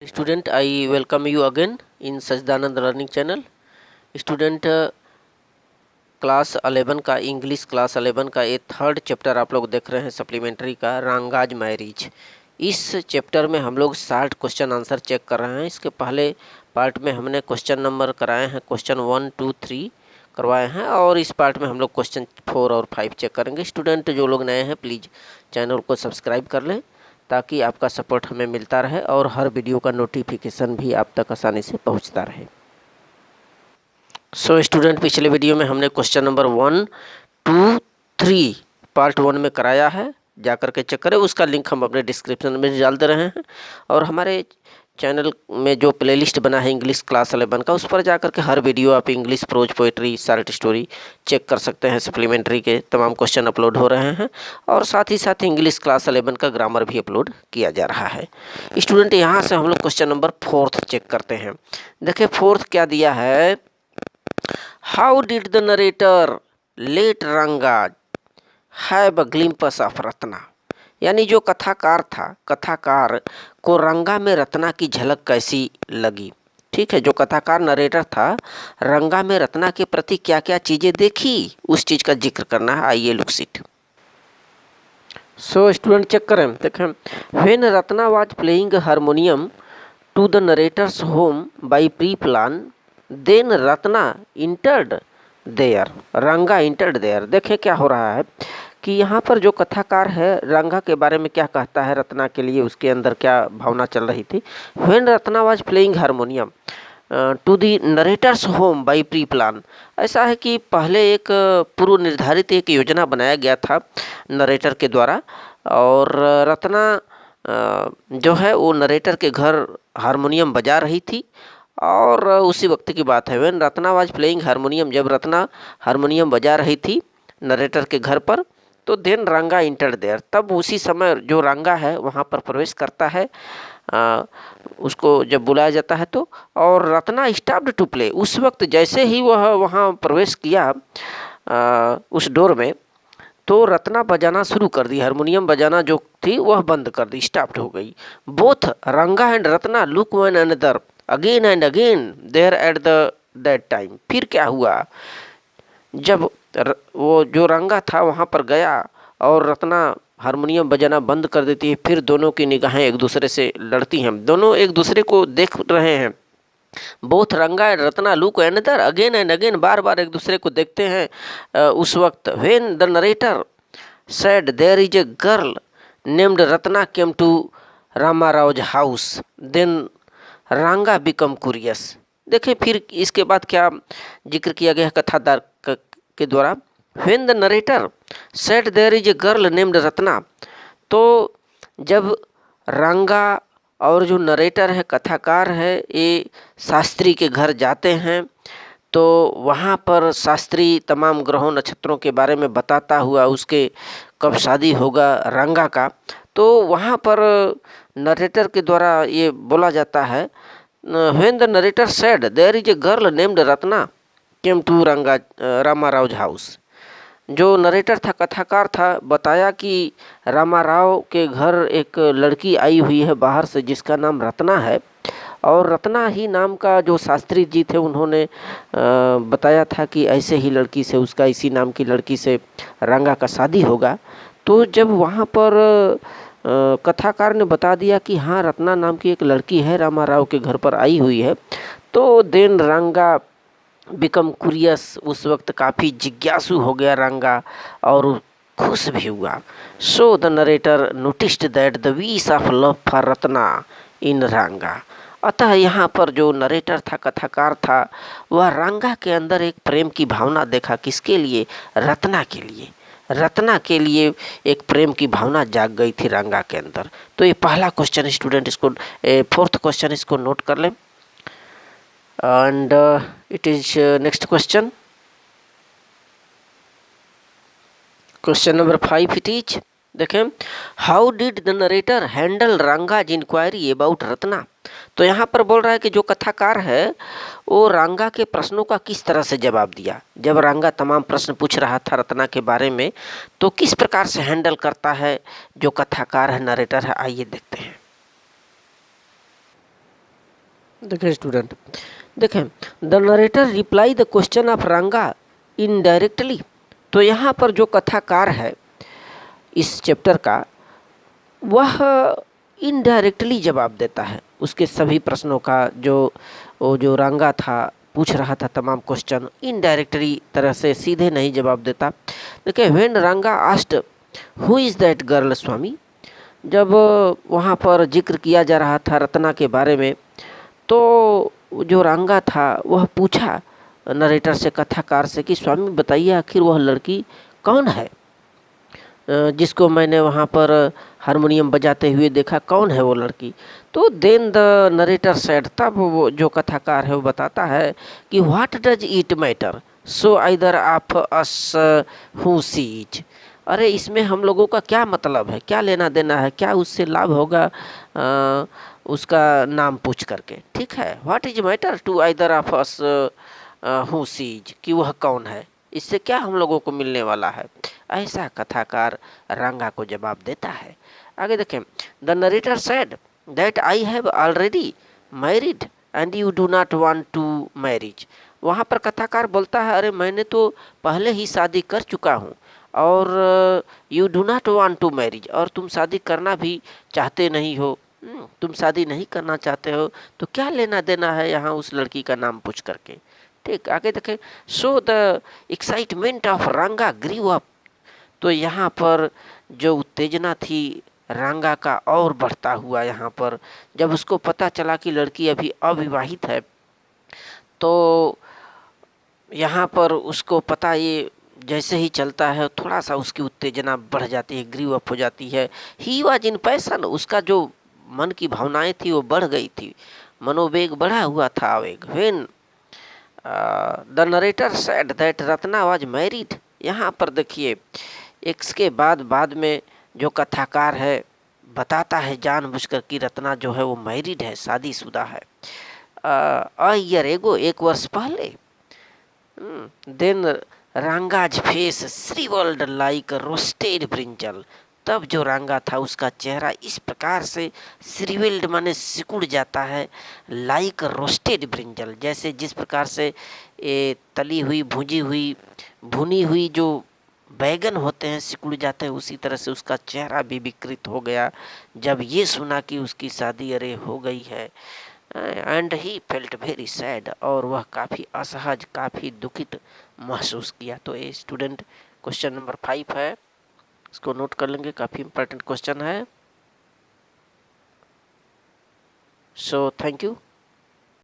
Student, I welcome you again in Sajdanand Learning Channel. Student class 11 का English class 11 का ये third chapter आप लोग देख रहे हैं सप्लीमेंट्री का रंगाज मैरिज। इस चैप्टर में हम लोग 60 क्वेश्चन आंसर चेक कर रहे हैं। इसके पहले पार्ट में हमने क्वेश्चन नंबर कराए हैं, क्वेश्चन 1, 2, 3 करवाए हैं और इस पार्ट में हम लोग क्वेश्चन 4 और 5 चेक करेंगे। स्टूडेंट जो लोग नए हैं प्लीज़ चैनल को सब्सक्राइब कर लें ताकि आपका सपोर्ट हमें मिलता रहे और हर वीडियो का नोटिफिकेशन भी आप तक आसानी से पहुंचता रहे। सो स्टूडेंट, पिछले वीडियो में हमने क्वेश्चन नंबर 1, 2, 3 पार्ट 1 में कराया है, जाकर के चेक करें। उसका लिंक हम अपने डिस्क्रिप्शन में डाल दे रहे हैं और हमारे चैनल में जो प्लेलिस्ट बना है इंग्लिश क्लास 11 का, उस पर जाकर के हर वीडियो आप English prose poetry short story check कर सकते हैं। सप्लीमेंट्री के तमाम क्वेश्चन अपलोड हो रहे हैं और साथ ही साथ इंग्लिश क्लास 11 का ग्रामर भी अपलोड किया जा रहा है। स्टूडेंट, यहाँ से हम लोग क्वेश्चन नंबर 4 चेक करते हैं। देखिए 4 क्या दिया है। How did the narrator let Ranga have a glimpse of Ratna, यानी जो कथाकार था, कथाकार को रंगा में रत्ना की झलक कैसी लगी। ठीक है, जो कथाकार नरेटर था, रंगा में रत्ना के प्रति क्या क्या चीजें देखी, उस चीज का जिक्र करना है। आइए look it. So student check करें, देखें। When Ratna was playing harmonium to the narrator's home by pre plan, then Ratna entered there, Ranga entered there. देखें क्या हो रहा है कि यहाँ पर जो कथाकार है रंगा के बारे में क्या कहता है, रत्ना के लिए उसके अंदर क्या भावना चल रही थी। When Ratna was playing harmonium to the narrator's home by pre plan, ऐसा है कि पहले एक पूर्व निर्धारित एक योजना बनाया गया था नरेटर के द्वारा और रत्ना जो है वो नरेटर के घर हारमोनियम बजा रही थी और उसी वक्त की बात है। When Ratna was playing harmonium, जब रत्ना हारमोनियम बजा रही थी नरेटर के घर पर, तो देन रंगा इंटर देयर, तब उसी समय जो रंगा है वहाँ पर प्रवेश करता है, उसको जब बुलाया जाता है तो। और रत्ना स्टॉप्ड टू प्ले, उस वक्त जैसे ही वह वहाँ प्रवेश किया उस डोर में, तो रत्ना बजाना शुरू कर दी, हारमोनियम बजाना जो थी वह बंद कर दी, स्टॉप्ड हो गई। Both Ranga and Ratna look one another again and again there at the that time. फिर क्या हुआ, जब वो जो रंगा था वहाँ पर गया और रत्ना हारमोनियम बजाना बंद कर देती है, फिर दोनों की निगाहें एक दूसरे से लड़ती हैं, दोनों एक दूसरे को देख रहे हैं। Both Ranga and Ratna look another again and again, बार बार एक दूसरे को देखते हैं। उस वक्त when the narrator said there is a girl named Ratna came to Rama Rao's house, then Ranga become curious. देखें फिर इसके बाद क्या जिक्र किया गया कथाकार के द्वारा। When the narrator said there is a girl named Ratna, तो जब रंगा और जो नरेटर है, कथाकार है, ये शास्त्री के घर जाते हैं तो वहाँ पर शास्त्री तमाम ग्रहों नक्षत्रों के बारे में बताता हुआ उसके कब शादी होगा रंगा का, तो वहाँ पर नरेटर के द्वारा ये बोला जाता है। When the narrator said there is a girl named Ratna came to Ranga Rama Rao house, जो नरेटर था, कथाकार था, बताया कि रामा राव के घर एक लड़की आई हुई है बाहर से जिसका नाम रत्ना है और रत्ना ही नाम का जो शास्त्री जी थे उन्होंने बताया था कि ऐसे ही लड़की से, उसका इसी नाम की लड़की से रंगा का शादी होगा। तो जब वहाँ पर कथाकार ने बता दिया कि हाँ रत्ना नाम की एक लड़की है रामा राव के घर पर आई हुई है, तो देन रंगा बिकम कुरियस, उस वक्त काफ़ी जिज्ञासु हो गया रंगा और खुश भी हुआ। So the narrator noticed that the wish of love for Ratna in Ranga, अतः यहाँ पर जो नरेटर था, कथाकार था, वह रंगा के अंदर एक प्रेम की भावना देखा। किसके लिए? रत्ना के लिए। रत्ना के लिए एक प्रेम की भावना जाग गई थी रंगा के अंदर। तो ये पहला क्वेश्चन स्टूडेंट, इसको 4th क्वेश्चन इसको नोट कर लें। And it is next question. Question number 5 it is. देखें, how did the narrator handle Ranga's inquiry about Ratna. तो यहाँ पर बोल रहा है कि जो कथाकार है वो रंगा के प्रश्नों का किस तरह से जवाब दिया। जब रंगा तमाम प्रश्न पूछ रहा था रत्ना के बारे में, तो किस प्रकार से हैंडल करता है जो कथाकार है, नरेटर है। आइए देखते हैं। देखिए स्टूडेंट, देखें the narrator reply the question of रंगा इनडायरेक्टली। तो यहाँ पर जो कथाकार है इस चैप्टर का, वह इनडायरेक्टली जवाब देता है उसके सभी प्रश्नों का। वो जो रंगा था पूछ रहा था तमाम क्वेश्चन, इनडायरेक्टली तरह से, सीधे नहीं जवाब देता। देखिए when Ranga asked who is that girl Swami, जब वहाँ पर जिक्र किया जा रहा था रत्ना के बारे में, तो जो रंगा था वह पूछा नरेटर से, कथाकार से, कि स्वामी बताइए आखिर वह लड़की कौन है जिसको मैंने वहाँ पर हारमोनियम बजाते हुए देखा, कौन है वो लड़की। तो देन द नरेटर सेड, तब वो जो कथाकार है वो बताता है कि what does it matter, so either of us who seize. अरे इसमें हम लोगों का क्या मतलब है, क्या लेना देना है, क्या उससे लाभ होगा उसका नाम पूछ करके, ठीक है। What is matter to either of us who sees, कि वह कौन है, इससे क्या हम लोगों को मिलने वाला है, ऐसा कथाकार रंगा को जवाब देता है। आगे देखें, the narrator said that I have already married and you do not want to marriage. वहाँ पर कथाकार बोलता है, अरे मैंने तो पहले ही शादी कर चुका हूँ, और you do not want to marriage, और तुम शादी करना भी चाहते नहीं हो। तुम शादी नहीं करना चाहते हो तो क्या लेना देना है यहाँ उस लड़की का नाम पूछ करके, ठीक। आगे देखें, सो द एक्साइटमेंट ऑफ रंगा ग्रीव अप। तो यहाँ पर जो उत्तेजना थी रंगा का और बढ़ता हुआ, यहाँ पर जब उसको पता चला कि लड़की अभी अविवाहित है, तो यहाँ पर उसको पता, ये जैसे ही चलता है थोड़ा सा उसकी उत्तेजना बढ़ जाती है, ग्रीव अप हो जाती है। ही वाज इन पैसन, उसका जो मन की भावनाएं थी वो बढ़ गई थी, मनोवेग बढ़ा हुआ था, आवेग। When the narrator said that Ratna was married, यहाँ पर देखिए इसके बाद में जो कथाकार है बताता है जानबूझकर कि रत्ना जो है वो मैरिड है, शादीशुदा है। अ ईयर एगो, एक वर्ष पहले। Then Ranga's face shrivelled like roasted brinjal. तब जो रंगा था उसका चेहरा इस प्रकार से श्रीविल्ड माने सिकुड़ जाता है, लाइक रोस्टेड ब्रिंजल, जैसे जिस प्रकार से तली हुई भुनी हुई जो बैगन होते हैं सिकुड़ जाते हैं, उसी तरह से उसका चेहरा भी विकृत हो गया जब ये सुना कि उसकी शादी अरे हो गई है। And he felt very sad, और वह काफ़ी असहज, काफ़ी दुखित महसूस किया। तो ये स्टूडेंट क्वेश्चन नंबर 5 है, इसको नोट कर लेंगे, काफ़ी इंपॉर्टेंट क्वेश्चन है। So thank you.